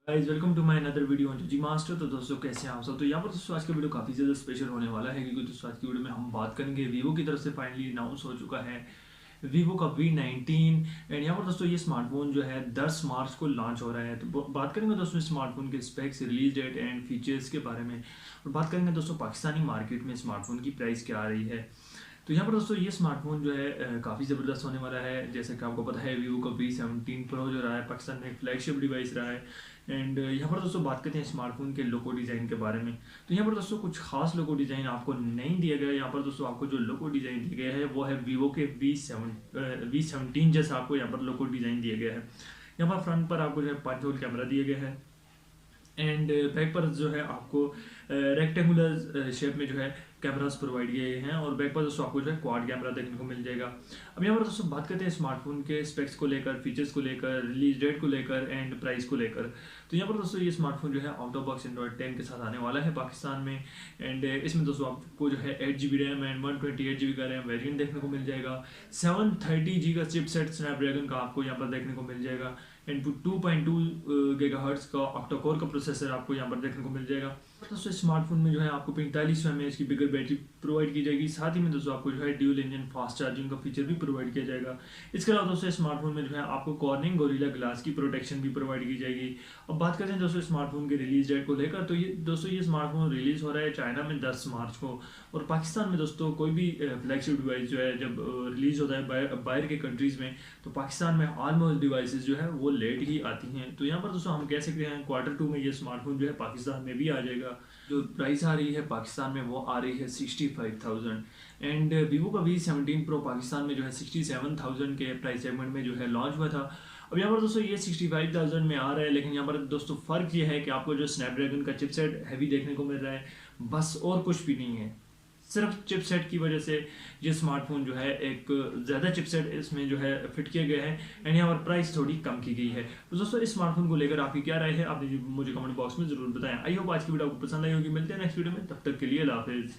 Guys welcome to my another video on G master. तो दोस्तों कैसे हैं आप सब। तो यहाँ पर दोस्तों आज का वीडियो काफ़ी ज़्यादा स्पेशल होने वाला है क्योंकि दोस्तों आज की वीडियो में हम बात करेंगे वीवो की तरफ से फाइनली अनाउंस हो चुका है वीवो का V19। एंड यहाँ पर दोस्तों ये स्मार्टफोन जो है 10 मार्च को लॉन्च हो रहा है। तो बात करेंगे दोस्तों स्मार्टफोन के specs, release date and features के बारे में, और बात करेंगे दोस्तों पाकिस्तानी मार्केट में स्मार्टफोन की प्राइस क्या आ रही है। तो यहाँ पर दोस्तों ये स्मार्टफोन जो है काफ़ी ज़बरदस्त होने वाला है। जैसे कि आपको पता है वीवो का V17 प्रो जो रहा है पाकिस्तान में एक फ्लैगशिप डिवाइस रहा है। एंड यहाँ पर दोस्तों बात करते हैं स्मार्टफोन के लोगो डिज़ाइन के बारे में। तो यहाँ पर दोस्तों कुछ खास लोगो डिज़ाइन आपको नहीं दिया गया है। यहाँ पर दोस्तों आपको जो लोगो डिज़ाइन दिया गया है वो है वीवो के V17 जैसा आपको यहाँ पर लोगो डिज़ाइन दिया गया है। यहाँ पर फ्रंट पर आपको जो है 5 होल कैमरा दिया गया है। एंड बैक पर जो है आपको रेक्टेंगुलर शेप में जो है कैमरास प्रोवाइड किए गए हैं, और बैक पर दोस्तों आपको जो है क्वाड कैमरा देखने को मिल जाएगा। अब यहाँ पर दोस्तों बात करते हैं स्मार्टफोन के स्पेक्स को लेकर, फीचर्स को लेकर, रिलीज डेट को लेकर एंड प्राइस को लेकर। तो यहाँ पर दोस्तों ये स्मार्टफोन जो है आउट ऑफ बॉक्स एंड्रॉइड 10 के साथ आने वाला है पाकिस्तान में। एंड इसमें दोस्तों आपको जो है 8 GB रैम एंड 128 GB का रैम वेरियंट देखने को मिल जाएगा। 730G का चिपसेट स्नैपड्रैगन का आपको यहाँ पर देखने को मिल जाएगा। एंड 2.2 गीगाहर्ट्ज का ऑक्टा कोर का प्रोसेसर आपको यहाँ पर देखने को मिल जाएगा। दोस्तों स्मार्टफोन में जो है आपको 4500 mAh की बिगर बैटरी प्रोवाइड की जाएगी। साथ ही में दोस्तों आपको जो है ड्यूल इंजन फास्ट चार्जिंग का फीचर भी प्रोवाइड किया जाएगा। इसके अलावा दोस्तों स्मार्टफोन में जो है आपको कॉर्निंग गोरिल्ला ग्लास की प्रोटेक्शन भी प्रोवाइड की जाएगी। अब बात करते हैं दोस्तों स्मार्टफोन के रिलीज डेट को लेकर। तो ये दोस्तों ये स्मार्टफोन रिलीज हो रहा है चाइना में 10 मार्च को, और पाकिस्तान में दोस्तों कोई भी फ्लैगशिप डिवाइस जो है जब रिलीज होता है बाहर के कंट्रीज़ में, तो पाकिस्तान में ऑलमोस्ट डिवाइसेस जो है वो लेट ही आती हैं। तो यहाँ पर दोस्तों हम कह सकते हैं Q2 में ये स्मार्टफोन जो है पाकिस्तान में भी आ जाएगा। जो प्राइस आ रही है पाकिस्तान में वो आ रही है 65,000। एंड वीवो का V17 प्रो पाकिस्तान में जो है 67,000 के प्राइस सेगमेंट में जो है लॉन्च हुआ था। अब यहाँ पर दोस्तों ये 65,000 में आ रहा है, लेकिन यहाँ पर दोस्तों फ़र्क ये है कि आपको जो स्नैपड्रैगन का चिपसेट हैवी देखने को मिल रहा है, बस और कुछ भी नहीं है। सिर्फ चिपसेट की वजह से ये स्मार्टफोन जो है एक ज़्यादा चिपसेट इसमें जो है फिट किया गया है, एंड यहाँ पर प्राइस थोड़ी कम की गई है। तो दोस्तों इस स्मार्टफोन को लेकर आपकी क्या राय है, आप मुझे कमेंट बॉक्स में ज़रूर बताएं। आई होप आज की वीडियो आपको पसंद आई होगी। मिलते हैं नेक्स्ट वीडियो में, तब तक के लिए अल्लाह हाफिज़।